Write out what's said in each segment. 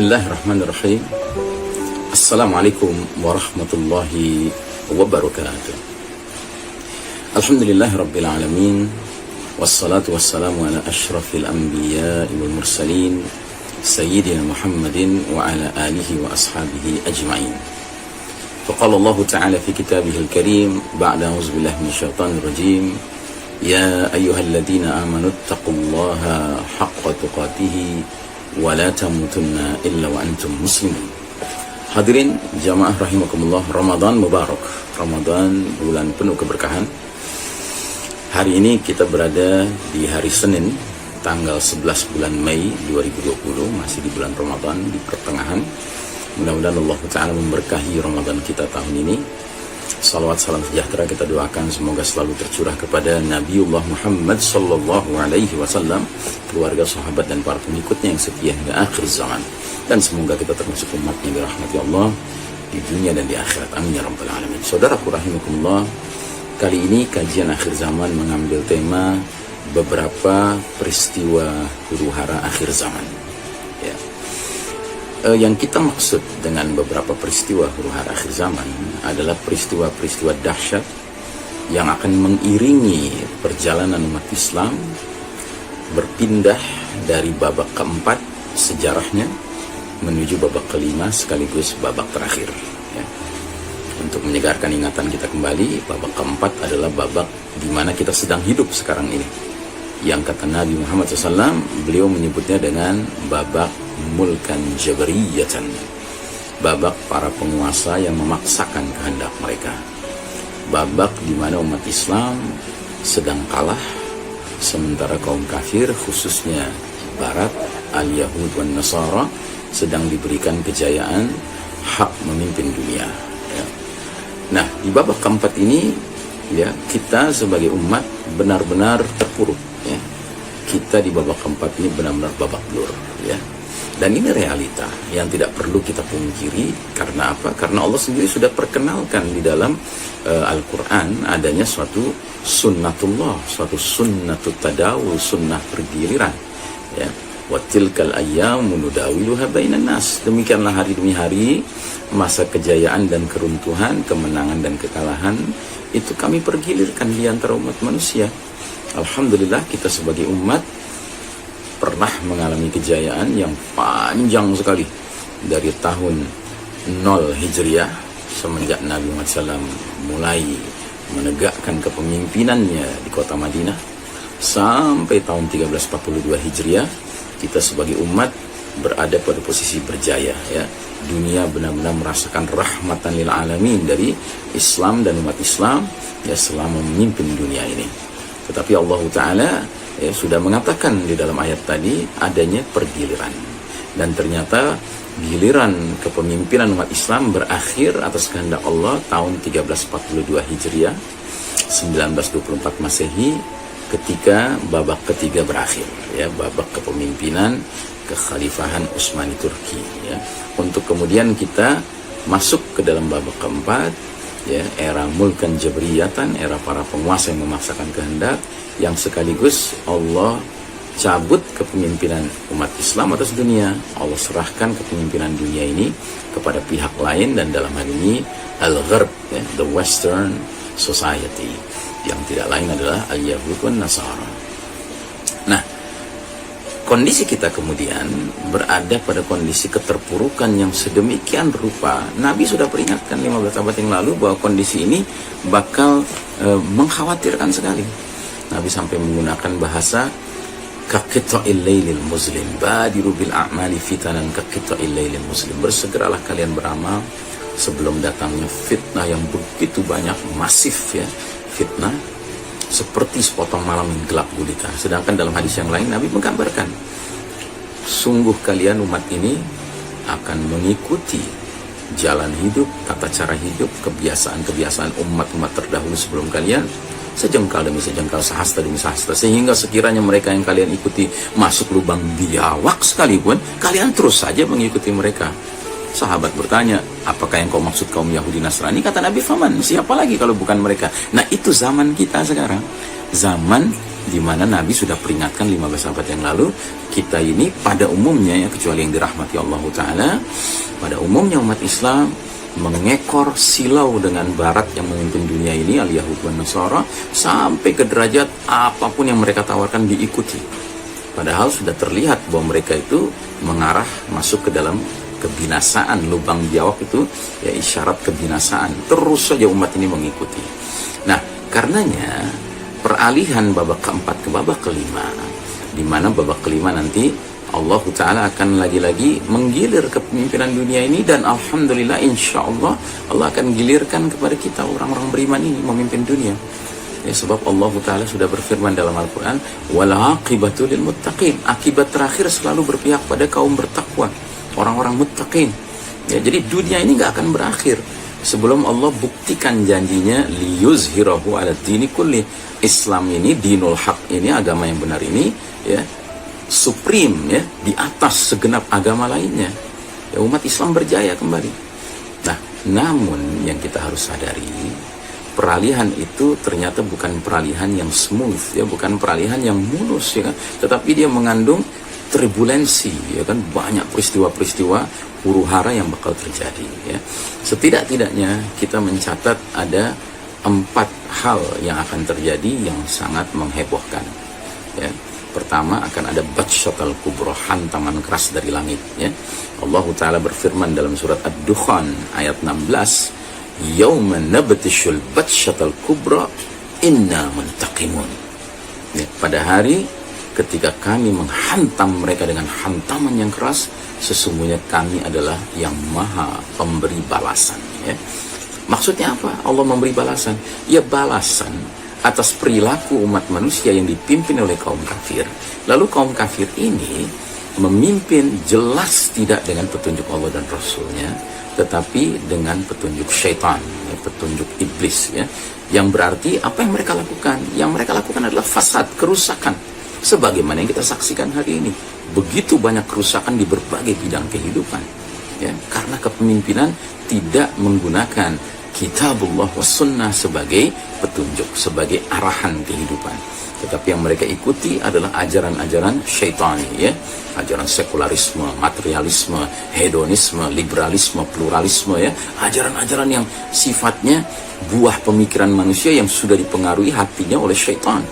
Bismillahirrahmanirrahim. Assalamualaikum warahmatullahi wabarakatuh. Alhamdulillahirabbil alamin. Wassalatu wassalamu ala asyrafil anbiya'i wal mursalin sayyidina Muhammadin wa ala alihi wa ashabihi ajma'in. Faqala Allah ta'ala fi kitabihil karim ba'da auzubillahi minasyaitonir rajim. Ya ayyuhalladzina amanu taqullaha haqqa tuqatih wa la tamutunna illa wa antum muslimun. Hadirin jamaah rahimakumullah, Ramadan mubarak. Ramadan bulan penuh keberkahan. Hari ini kita berada di hari Senin tanggal 11 bulan Mei 2020, masih di bulan Ramadan di pertengahan. Mudah-mudahan Allah Ta'ala memberkahi Ramadan kita tahun ini. Salawat salam sejahtera kita doakan semoga selalu tercurah kepada Nabiullah Muhammad sallallahu alaihi wasallam, keluarga, sahabat dan para pengikutnya yang setia hingga akhir zaman. Dan semoga kita termasuk umatnya dirahmati Allah di dunia dan di akhirat. Amin ya rabbal alamin. Saudaraku rahimakumullah, kali ini kajian akhir zaman mengambil tema beberapa peristiwa huru-hara akhir zaman. Ya. Yang kita maksud dengan beberapa peristiwa huru-hara akhir zaman adalah peristiwa-peristiwa dahsyat yang akan mengiringi perjalanan umat Islam berpindah dari babak keempat sejarahnya menuju babak kelima sekaligus babak terakhir. Ya. Untuk menyegarkan ingatan kita kembali, babak keempat adalah babak di mana kita sedang hidup sekarang ini. Yang kata Nabi Muhammad SAW, beliau menyebutnya dengan babak mulkan jabariyatan, babak para penguasa yang memaksakan kehendak mereka, babak di mana umat Islam sedang kalah sementara kaum kafir khususnya Barat, al-Yahud wan Nasara sedang diberikan kejayaan hak memimpin dunia. Ya. Nah, di babak keempat ini ya, kita sebagai umat benar-benar terpuruk. Ya. Kita di babak keempat ini benar-benar babak belur. Ya. Dan ini realita yang tidak perlu kita pungkiri. Karena apa? Karena Allah sendiri sudah perkenalkan di dalam Al-Quran adanya suatu sunnatullah, suatu sunnatut tadawul, sunnah pergiliran. Ya. Wa tilkal ayyamu nudawiluha bainan nas. Demikianlah hari demi hari, masa kejayaan dan keruntuhan, kemenangan dan kekalahan itu kami pergilirkan di antara umat manusia. Alhamdulillah kita sebagai umat pernah mengalami kejayaan yang panjang sekali dari tahun 0 Hijriah semenjak Nabi Muhammad SAW mulai menegakkan kepemimpinannya di kota Madinah sampai tahun 1342 Hijriah. Kita sebagai umat berada pada posisi berjaya. Ya. Dunia benar-benar merasakan rahmatan lil alamin dari Islam dan umat Islam ya, selama memimpin dunia ini. Tetapi Allah Ta'ala ya, sudah mengatakan di dalam ayat tadi adanya pergiliran. Dan ternyata giliran kepemimpinan umat Islam berakhir atas kehendak Allah tahun 1342 Hijriah, 1924 Masehi, ketika babak ketiga berakhir. Ya, babak kepemimpinan kekhalifahan Utsmani Turki. Ya. Untuk kemudian kita masuk ke dalam babak keempat, ya, era mulkan jabriyatan, era para penguasa yang memaksakan kehendak, yang sekaligus Allah cabut kepemimpinan umat Islam atas dunia. Allah serahkan kepemimpinan dunia ini kepada pihak lain, dan dalam hal ini Al-Gharb, ya, the Western Society, yang tidak lain adalah Al-Yahud wan Nasara. Nah, kondisi kita kemudian berada pada kondisi keterpurukan yang sedemikian rupa. Nabi sudah peringatkan 15 abad yang lalu bahwa kondisi ini bakal mengkhawatirkan sekali. Nabi sampai menggunakan bahasa kaqita'il lailil muslim, badiru bil a'mali fitanan kaqita'il lailil muslim. Bersegeralah kalian beramal sebelum datangnya fitnah yang begitu banyak, masif ya, fitnah seperti sepotong malam yang gelap gulita. Sedangkan dalam hadis yang lain Nabi menggambarkan, sungguh kalian umat ini akan mengikuti jalan hidup, tata cara hidup, kebiasaan-kebiasaan umat-umat terdahulu sebelum kalian, sejengkal demi sejengkal, sehasta demi sehasta, sehingga sekiranya mereka yang kalian ikuti masuk lubang biawak sekalipun, kalian terus saja mengikuti mereka. Sahabat bertanya, apakah yang kau maksud kaum Yahudi Nasrani? Kata Nabi, faman, siapa lagi kalau bukan mereka? Nah, itu zaman kita sekarang. Zaman di mana Nabi sudah peringatkan 15 abad yang lalu, kita ini pada umumnya ya, kecuali yang dirahmati Allah Ta'ala, pada umumnya umat Islam mengekor silau dengan barat yang memimpin dunia ini, al-Yahud wa Nasara, sampai ke derajat apapun yang mereka tawarkan diikuti. Padahal sudah terlihat bahwa mereka itu mengarah masuk ke dalam kebinasaan, lubang biawak itu ya isyarat kebinasaan. Terus saja umat ini mengikuti. Nah, karenanya peralihan babak keempat ke babak kelima, di mana babak kelima nanti Allah Ta'ala akan lagi-lagi menggilir kepemimpinan dunia ini, dan alhamdulillah insya Allah Allah akan gilirkan kepada kita orang-orang beriman ini memimpin dunia ya, sebab Allah Ta'ala sudah berfirman dalam Al-Quran, wal aqibatu lil muttaqin, akibat terakhir selalu berpihak pada kaum bertakwa, orang-orang muttaqin ya. Jadi dunia ini gak akan berakhir sebelum Allah buktikan janjinya liyuzhirahu ala dini kulli. Islam ini, dinul haq ini, agama yang benar ini ya, supreme ya, di atas segenap agama lainnya ya, umat Islam berjaya kembali. Nah, namun yang kita harus sadari, peralihan itu ternyata bukan peralihan yang smooth ya, bukan peralihan yang mulus ya kan, tetapi dia mengandung turbulensi ya kan, banyak peristiwa-peristiwa huru-hara yang bakal terjadi ya. Setidak-tidaknya kita mencatat ada 4 hal yang akan terjadi yang sangat menghebohkan ya. Pertama, akan ada batsyatal kubra, hantaman keras dari langit ya. Allah Ta'ala berfirman dalam surat Ad-Dukhan ayat 16, yauma nabtishul batsyatal kubra inna muntaqimun ya, pada hari ketika kami menghantam mereka dengan hantaman yang keras, sesungguhnya kami adalah yang maha pemberi balasan ya. Maksudnya apa? Allah memberi balasan ya, balasan atas perilaku umat manusia yang dipimpin oleh kaum kafir. Lalu kaum kafir ini memimpin jelas tidak dengan petunjuk Allah dan Rasulnya, tetapi dengan petunjuk syaitan ya, petunjuk iblis ya. Yang berarti apa yang mereka lakukan? Yang mereka lakukan adalah fasad, kerusakan, sebagaimana yang kita saksikan hari ini. Begitu banyak kerusakan di berbagai bidang kehidupan ya, karena kepemimpinan tidak menggunakan kitabullah was sunnah sebagai petunjuk, sebagai arahan kehidupan, tetapi yang mereka ikuti adalah ajaran-ajaran syaitani ya, ajaran sekularisme, materialisme, hedonisme, liberalisme, pluralisme ya, ajaran-ajaran yang sifatnya buah pemikiran manusia yang sudah dipengaruhi hatinya oleh syaitan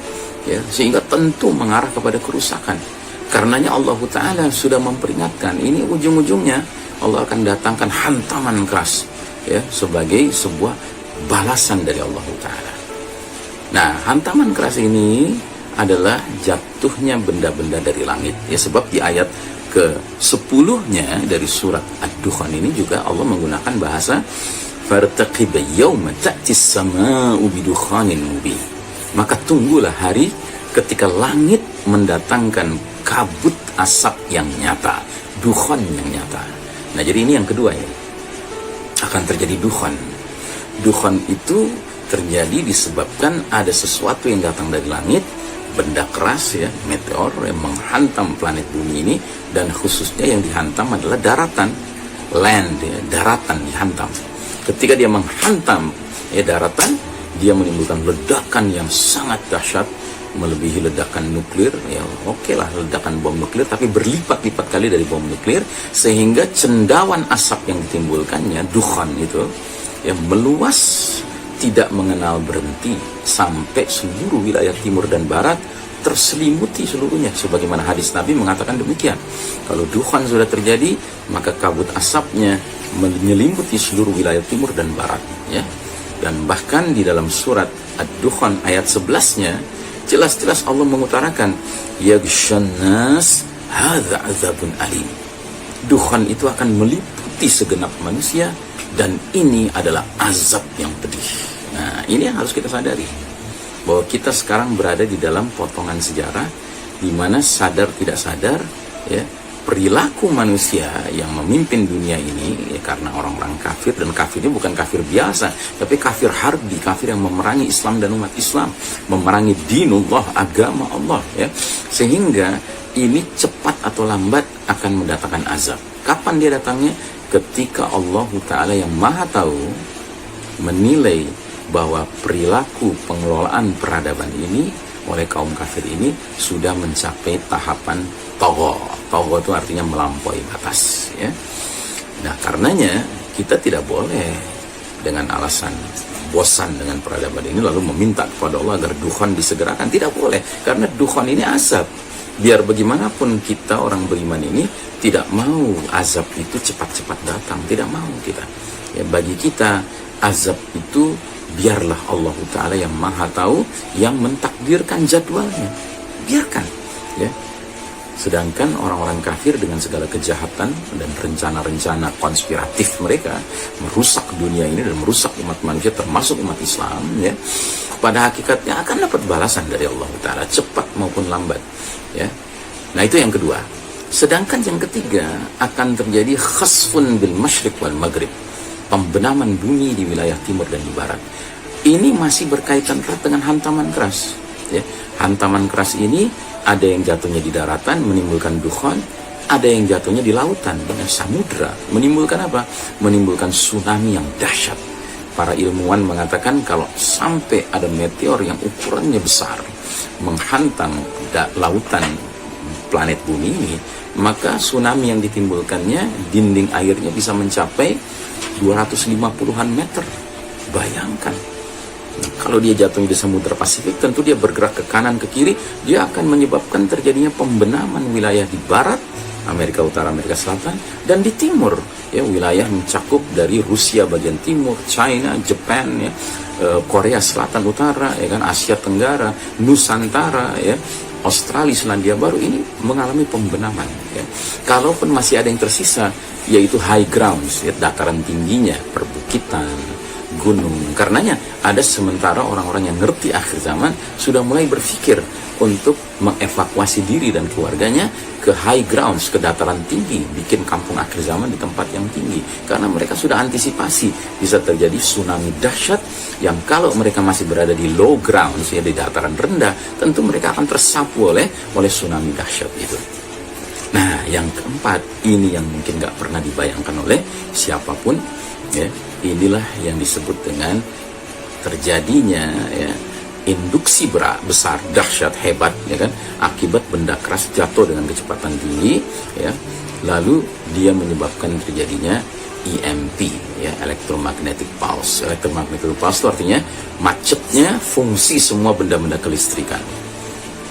ya, sehingga tentu mengarah kepada kerusakan. Karenanya Allah Ta'ala sudah memperingatkan, ini ujung-ujungnya Allah akan datangkan hantaman keras ya, sebagai sebuah balasan dari Allah Ta'ala. Nah, hantaman keras ini adalah jatuhnya benda-benda dari langit ya, sebab di ayat ke-10-nya dari surat Ad-Dukhan ini juga Allah menggunakan bahasa fartaqib yawma ta'tis sama'u bidukhanin mubin, maka tunggulah hari ketika langit mendatangkan kabut asap yang nyata, dukhan yang nyata. Nah, jadi ini yang kedua ya, akan terjadi dukhan. Dukhan itu terjadi disebabkan ada sesuatu yang datang dari langit, benda keras ya, meteor yang menghantam planet bumi ini, dan khususnya yang dihantam adalah daratan, land ya, daratan dihantam. Ketika dia menghantam ya daratan, dia menimbulkan ledakan yang sangat dahsyat, melebihi ledakan nuklir ya, oke lah ledakan bom nuklir, tapi berlipat-lipat kali dari bom nuklir, sehingga cendawan asap yang ditimbulkannya, dukhan itu ya, meluas tidak mengenal berhenti sampai seluruh wilayah timur dan barat terselimuti seluruhnya, sebagaimana hadis Nabi mengatakan demikian. Kalau dukhan sudah terjadi, maka kabut asapnya menyelimuti seluruh wilayah timur dan barat ya. Dan bahkan di dalam surat Ad-Dukhan ayat 11-nya jelas-jelas Allah mengutarakan yaghshannas hadza azabun alim. Dukhan itu akan meliputi segenap manusia, dan ini adalah azab yang pedih. Nah, ini yang harus kita sadari, bahwa kita sekarang berada di dalam potongan sejarah di mana sadar tidak sadar ya, perilaku manusia yang memimpin dunia ini ya, karena orang-orang kafir, dan kafirnya bukan kafir biasa, tapi kafir harbi, kafir yang memerangi Islam dan umat Islam, memerangi dinullah, agama Allah ya, sehingga ini cepat atau lambat akan mendatangkan azab. Kapan dia datangnya? Ketika Allah Ta'ala yang maha tahu menilai bahwa perilaku pengelolaan peradaban ini oleh kaum kafir ini sudah mencapai tahapan togho. Togho itu artinya melampaui batas, ya. Nah, karenanya kita tidak boleh dengan alasan bosan dengan peradaban ini lalu meminta kepada Allah agar dukhan disegerakan. Tidak boleh, karena dukhan ini azab. Biar bagaimanapun kita orang beriman ini tidak mau azab itu cepat-cepat datang, tidak mau kita. Ya, bagi kita azab itu biarlah Allah Ta'ala yang maha tahu, yang mentakdirkan jadwalnya. Biarkan, ya. Sedangkan orang-orang kafir dengan segala kejahatan dan rencana-rencana konspiratif mereka merusak dunia ini dan merusak umat manusia termasuk umat Islam, ya, pada hakikatnya akan dapat balasan dari Allah Ta'ala cepat maupun lambat, ya. Nah, itu yang kedua. Sedangkan yang ketiga akan terjadi khasfun bil masyriq wal maghrib, pembenaman bumi di wilayah timur dan di barat. Ini masih berkaitan erat dengan hantaman keras, ya. Hantaman keras ini ada yang jatuhnya di daratan menimbulkan dukhan, ada yang jatuhnya di lautan dengan samudra menimbulkan apa? Menimbulkan tsunami yang dahsyat. Para ilmuwan mengatakan kalau sampai ada meteor yang ukurannya besar menghantam lautan planet bumi ini, maka tsunami yang ditimbulkannya dinding airnya bisa mencapai 250-an meter. Bayangkan. Nah, kalau dia jatuhnya di Samudra Pasifik, tentu dia bergerak ke kanan ke kiri, dia akan menyebabkan terjadinya pembenaman wilayah di barat Amerika Utara, Amerika Selatan, dan di timur, ya, wilayah mencakup dari Rusia bagian timur, China, Jepang, ya, Korea Selatan Utara, ya kan, Asia Tenggara, Nusantara, ya, Australia, Selandia Baru ini mengalami pembenaman, ya. Kalaupun masih ada yang tersisa, yaitu high grounds, ya, dataran tingginya, perbukitan, gunung. Karenanya ada sementara orang-orang yang ngerti akhir zaman sudah mulai berpikir untuk mengevakuasi diri dan keluarganya ke high grounds, ke dataran tinggi, bikin kampung akhir zaman di tempat yang tinggi, karena mereka sudah antisipasi bisa terjadi tsunami dahsyat yang kalau mereka masih berada di low grounds, ya, di dataran rendah, tentu mereka akan tersapu oleh tsunami dahsyat itu. Nah, yang keempat, ini yang mungkin gak pernah dibayangkan oleh siapapun, ya. Inilah yang disebut dengan terjadinya, ya, induksi besar, dahsyat, hebat, ya kan, akibat benda keras jatuh dengan kecepatan tinggi, ya, lalu dia menyebabkan terjadinya EMP, ya, electromagnetic pulse. Electromagnetic pulse itu artinya macetnya fungsi semua benda-benda kelistrikan.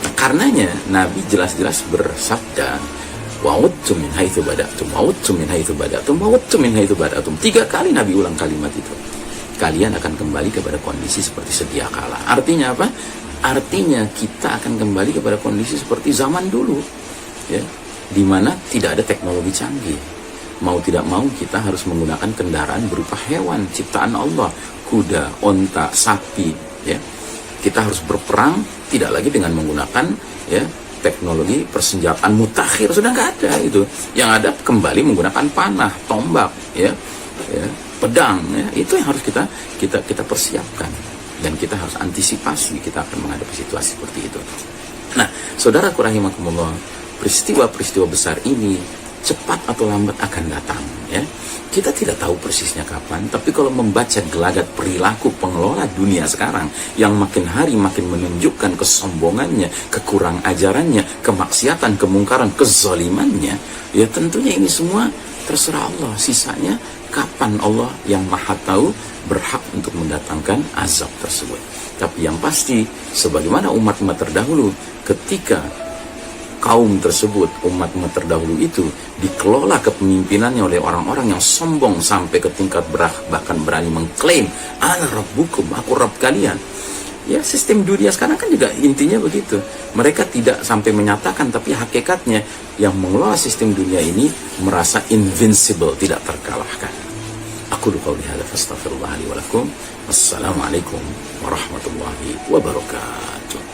Nah, karenanya Nabi jelas-jelas bersabda, wa'udtum min haitsu bada'tum, wa'udtum min haitsu bada'tum, wa'udtum min haitsu bada'tum. 3 kali Nabi ulang kalimat itu. Kalian akan kembali kepada kondisi seperti sedia kala. Artinya apa? Artinya kita akan kembali kepada kondisi seperti zaman dulu, ya, di mana tidak ada teknologi canggih. Mau tidak mau kita harus menggunakan kendaraan berupa hewan ciptaan Allah, kuda, onta, sapi, ya. Kita harus berperang tidak lagi dengan menggunakan, ya, teknologi persenjataan mutakhir, sudah nggak ada itu. Yang ada kembali menggunakan panah, tombak, ya, pedang, ya. Itu yang harus kita persiapkan, dan kita harus antisipasi kita akan menghadapi situasi seperti itu. Nah, saudaraku rahimakumullah, peristiwa-peristiwa besar ini cepat atau lambat akan datang, ya. Kita tidak tahu persisnya kapan, tapi kalau membaca gelagat perilaku pengelola dunia sekarang yang makin hari makin menunjukkan kesombongannya, kekurang ajarannya, kemaksiatan, kemungkaran, kezalimannya, ya tentunya ini semua terserah Allah. Sisanya kapan Allah yang maha tahu berhak untuk mendatangkan azab tersebut. Tapi yang pasti, sebagaimana umat-umat terdahulu, ketika kaum tersebut, umat-umat terdahulu itu dikelola kepemimpinannya oleh orang-orang yang sombong sampai ke tingkat bahkan berani mengklaim, ana rabbukum, aku Rabb kalian. Ya, sistem dunia sekarang kan juga intinya begitu. Mereka tidak sampai menyatakan, tapi hakikatnya yang mengelola sistem dunia ini merasa invincible, tidak terkalahkan. Aku qouli hadza fastaghfirullah li wa lakum. Wassalamualaikum warahmatullahi wabarakatuh.